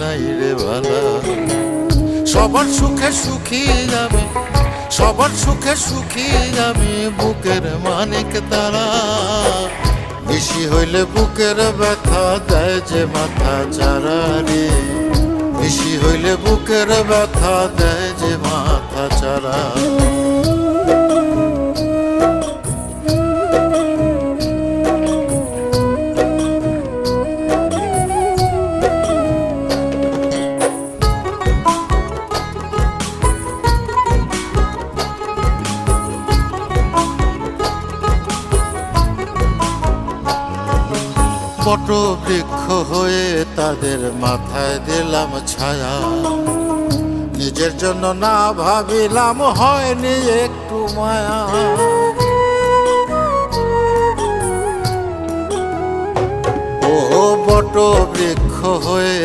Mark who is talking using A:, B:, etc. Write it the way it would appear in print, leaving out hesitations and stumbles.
A: নাই রে বালা। সবার সুখে সুখী আমি, সবার সুখে সুখী আমি, বুকের মানিক তারা। বেশি হইলে বুকের ব্যথা দেয় যে মাথা চারা রে, বেশি হইলে বুকের ব্যথা দেয় যে মাথা চারা। বট বৃক্ষ হয়ে তাদের মাথায় দিলাম ছায়া, নিজের জন্য না ভাবিলাম হয়নি একটু মায়া। ও বট বৃক্ষ হয়ে